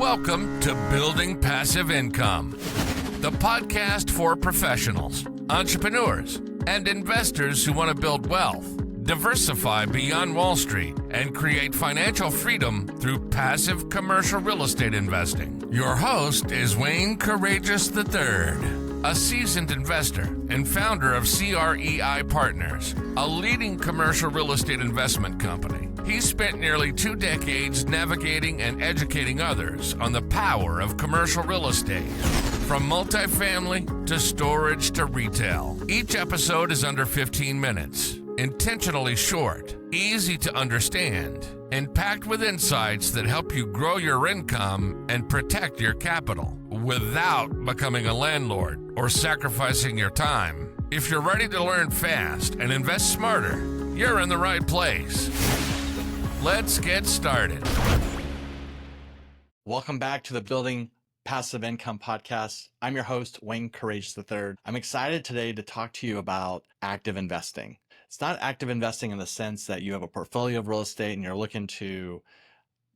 Welcome to Building Passive Income, the podcast for professionals, entrepreneurs, and investors who want to build wealth, diversify beyond Wall Street, and create financial freedom through passive commercial real estate investing. Your host is Wayne Courreges III, a seasoned investor and founder of CREI Partners, a leading commercial real estate investment company. He spent nearly 2 decades navigating and educating others on the power of commercial real estate, from multifamily to storage to retail. Each episode is under 15 minutes, intentionally short, easy to understand, and packed with insights that help you grow your income and protect your capital without becoming a landlord or sacrificing your time. If you're ready to learn fast and invest smarter, you're in the right place. Let's get started. Welcome back to the Building Passive Income podcast. I'm your host, Wayne Courreges III. I'm excited today to talk to you about active investing. It's not active investing in the sense that you have a portfolio of real estate and you're looking to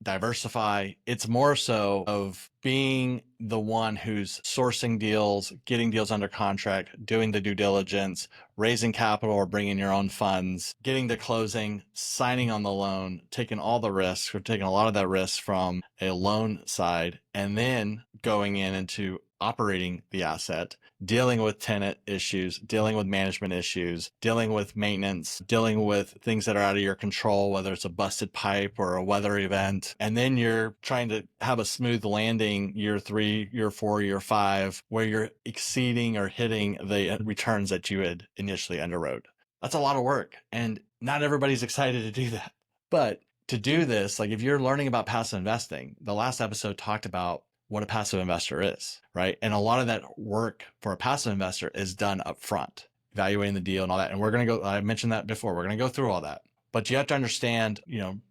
diversify. It's more so of being the one who's sourcing deals, getting deals under contract, doing the due diligence, raising capital or bringing your own funds, getting to closing, signing on the loan, taking all the risks or taking a lot of that risk from a loan side, and then going into operating the asset, dealing with tenant issues, dealing with management issues, dealing with maintenance, dealing with things that are out of your control, whether it's a busted pipe or a weather event. And then you're trying to have a smooth landing year 3, year 4, year 5, where you're exceeding or hitting the returns that you had initially underwrote. That's a lot of work. And not everybody's excited to do that. But to do this, like if you're learning about passive investing, the last episode talked about what a passive investor is, right? And a lot of that work for a passive investor is done up front, evaluating the deal and all that. And we're going to go, I mentioned that before, we're going to go through all that. But you have to understand,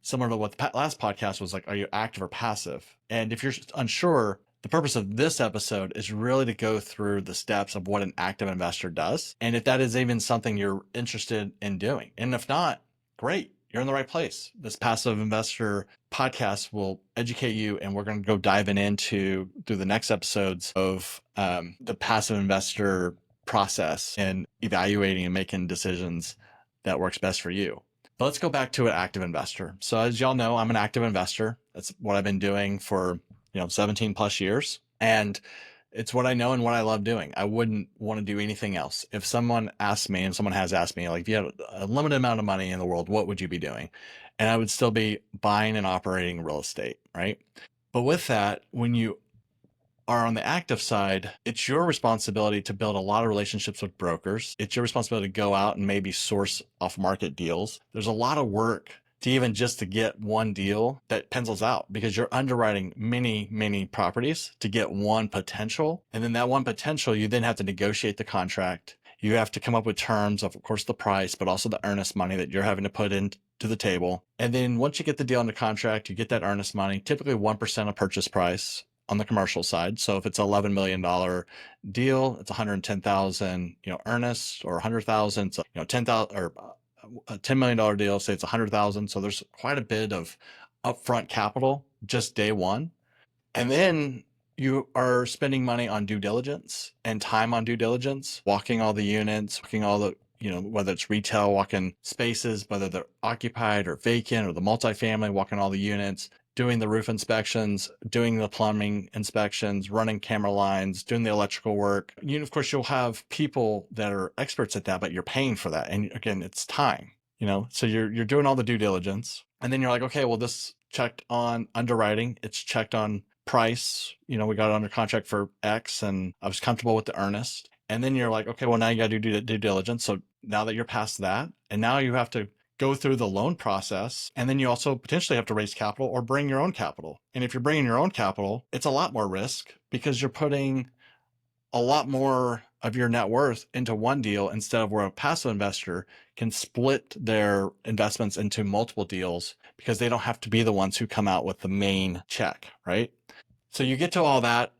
similar to what the last podcast was like, are you active or passive? And if you're unsure, the purpose of this episode is really to go through the steps of what an active investor does. And if that is even something you're interested in doing. And if not, great. You're in the right place. This passive investor podcast will educate you, and we're going to go diving into through the next episodes of the passive investor process and evaluating and making decisions that works best for you. But let's go back to an active investor. So as y'all know, I'm an active investor. That's what I've been doing for 17 plus years. And it's what I know and what I love doing. I wouldn't want to do anything else. If someone asked me, and someone has asked me, like, if you had a limited amount of money in the world, what would you be doing? And I would still be buying and operating real estate, right? But with that, when you are on the active side, it's your responsibility to build a lot of relationships with brokers. It's your responsibility to go out and maybe source off-market deals. There's a lot of work to even just to get one deal that pencils out, because you're underwriting many properties to get one potential. And then that one potential, you then have to negotiate the contract. You have to come up with terms of course, the price, but also the earnest money that you're having to put into the table. And then once you get the deal under contract, you get that earnest money, typically 1% of purchase price on the commercial side. So if it's an $11 million deal, it's 110,000, earnest, or 100,000, so, 10,000 or a $10 million deal, say it's 100,000. So there's quite a bit of upfront capital just day one. And then you are spending money on due diligence and time on due diligence, walking all the units, walking all the, whether it's retail, walking spaces, whether they're occupied or vacant, or the multifamily, walking all the units, doing the roof inspections, doing the plumbing inspections, running camera lines, doing the electrical work. Of course, you'll have people that are experts at that, but you're paying for that. And again, it's time, so you're doing all the due diligence. And then you're like, okay, well, this checked on underwriting. It's checked on price. We got it under contract for X and I was comfortable with the earnest. And then you're like, okay, well, now you got to do due diligence. So now that you're past that, and now you have to go through the loan process. And then you also potentially have to raise capital or bring your own capital. And if you're bringing your own capital, it's a lot more risk because you're putting a lot more of your net worth into one deal instead of where a passive investor can split their investments into multiple deals because they don't have to be the ones who come out with the main check, right? So you get to all that,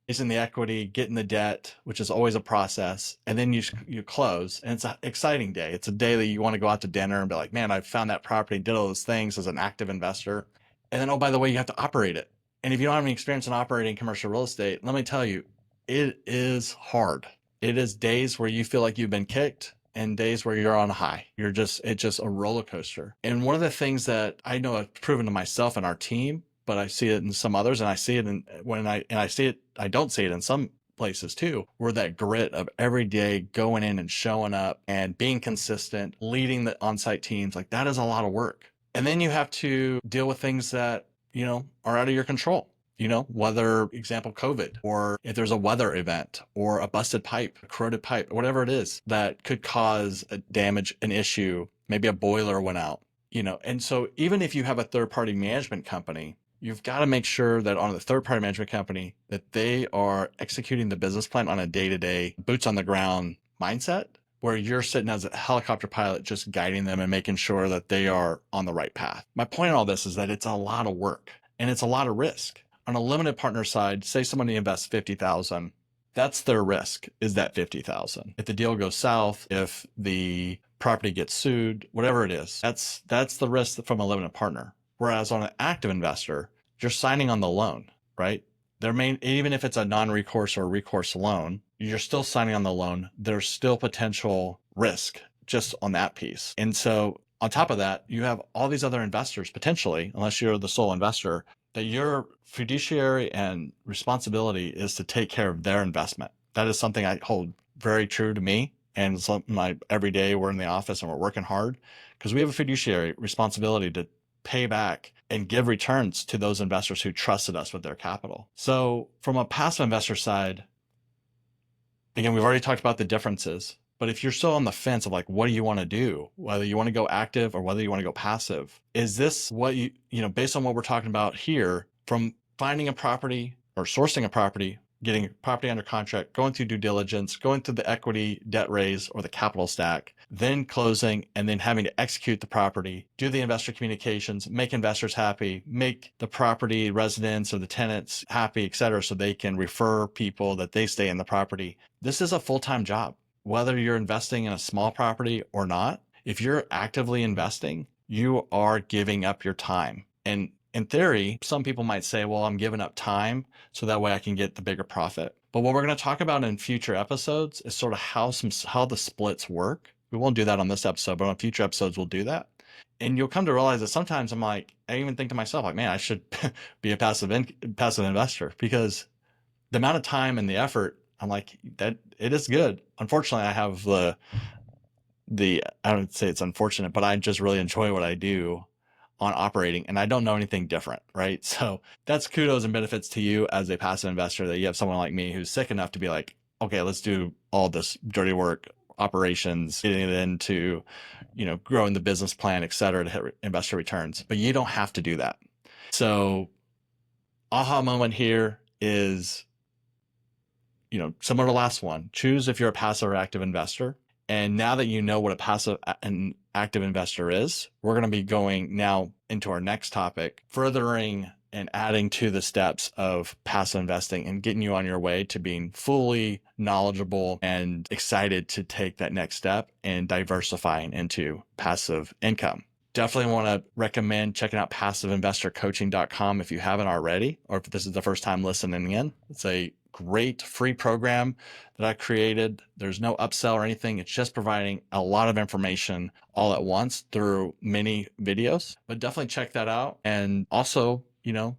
raising the equity, getting the debt, which is always a process. And then you close, and it's an exciting day. It's a day that you want to go out to dinner and be like, man, I found that property, did all those things as an active investor. And then, oh, by the way, you have to operate it. And if you don't have any experience in operating commercial real estate, let me tell you, it is hard. It is days where you feel like you've been kicked and days where you're on a high. It's just a roller coaster. And one of the things that I know I've proven to myself and our team, but I see it in some others, and I see it I don't see it in some places too, where that grit of every day going in and showing up and being consistent, leading the on-site teams, like that is a lot of work. And then you have to deal with things that, are out of your control. Whether, example, COVID, or if there's a weather event or a busted pipe, a corroded pipe, whatever it is that could cause a damage, an issue, maybe a boiler went out, and so even if you have a third-party management company, you've got to make sure that on the third-party management company that they are executing the business plan on a day-to-day, boots on the ground mindset, where you're sitting as a helicopter pilot, just guiding them and making sure that they are on the right path. My point in all this is that it's a lot of work and it's a lot of risk. On a limited partner side, say somebody invests $50,000, that's their risk, is that $50,000. If the deal goes south, if the property gets sued, whatever it is, that's the risk from a limited partner. Whereas on an active investor, you're signing on the loan, right? Even if it's a non-recourse or recourse loan, you're still signing on the loan. There's still potential risk just on that piece. And so on top of that, you have all these other investors potentially, unless you're the sole investor, that your fiduciary and responsibility is to take care of their investment. That is something I hold very true to me. And something every day we're in the office and we're working hard because we have a fiduciary responsibility to pay back and give returns to those investors who trusted us with their capital. So from a passive investor side, again, we've already talked about the differences, but if you're still on the fence of like, what do you want to do? Whether you want to go active or whether you want to go passive, is this what based on what we're talking about here, from finding a property or sourcing a property, getting a property under contract, going through due diligence, going through the equity debt raise or the capital stack, then closing, and then having to execute the property, do the investor communications, make investors happy, make the property residents or the tenants happy, et cetera, so they can refer people that they stay in the property. This is a full-time job. Whether you're investing in a small property or not, if you're actively investing, you are giving up your time. And in theory, some people might say, well, I'm giving up time so that way I can get the bigger profit. But what we're going to talk about in future episodes is sort of how the splits work. We won't do that on this episode, but on future episodes, we'll do that. And you'll come to realize that sometimes I even think to myself, like, man, I should be a passive investor, because the amount of time and the effort, I'm like, that it is good. Unfortunately, I have I don't say it's unfortunate, but I just really enjoy what I do on operating, and I don't know anything different, right? So that's kudos and benefits to you as a passive investor, that you have someone like me who's sick enough to be like, okay, let's do all this dirty work, operations, getting it into, growing the business plan, et cetera, to hit investor returns. But you don't have to do that. So aha moment here is, similar to last one, choose if you're a passive or active investor. And now that you know what a passive and active investor is, we're going to be going now into our next topic, furthering and adding to the steps of passive investing and getting you on your way to being fully knowledgeable and excited to take that next step and diversifying into passive income. Definitely want to recommend checking out passiveinvestorcoaching.com if you haven't already, or if this is the first time listening in. It's a great free program that I created. There's no upsell or anything. It's just providing a lot of information all at once through many videos. But definitely check that out. And also,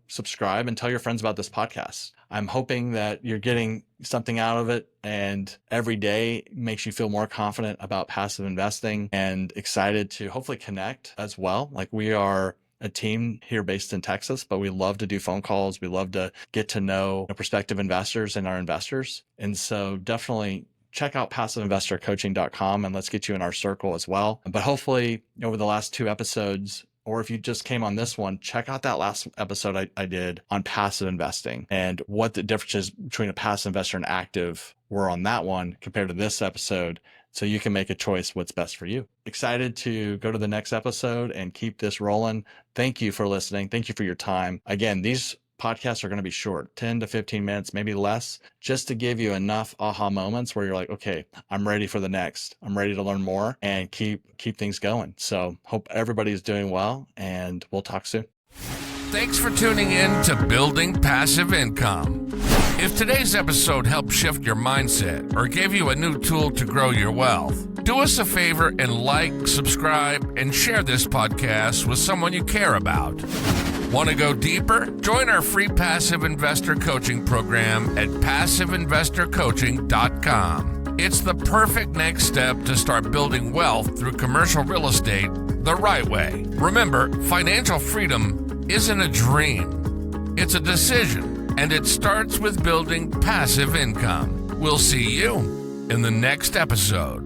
subscribe and tell your friends about this podcast. I'm hoping that you're getting something out of it, and every day makes you feel more confident about passive investing and excited to hopefully connect as well. Like, we are a team here based in Texas, but we love to do phone calls. We love to get to know prospective investors and our investors. And so definitely check out passiveinvestorcoaching.com and let's get you in our circle as well. But hopefully over the last 2 episodes, or if you just came on this one, check out that last episode I did on passive investing and what the differences between a passive investor and active were on that one compared to this episode, so you can make a choice what's best for you. Excited to go to the next episode and keep this rolling. Thank you for listening. Thank you for your time. Again, these podcasts are going to be short, 10 to 15 minutes, maybe less, just to give you enough aha moments where you're like, okay, I'm ready for the next. I'm ready to learn more and keep things going. So hope everybody's doing well, and we'll talk soon. Thanks for tuning in to Building Passive Income. If today's episode helped shift your mindset or gave you a new tool to grow your wealth, do us a favor and like, subscribe, and share this podcast with someone you care about. Want to go deeper? Join our free passive investor coaching program at passiveinvestorcoaching.com. It's the perfect next step to start building wealth through commercial real estate the right way. Remember, financial freedom isn't a dream. It's a decision, and it starts with building passive income. We'll see you in the next episode.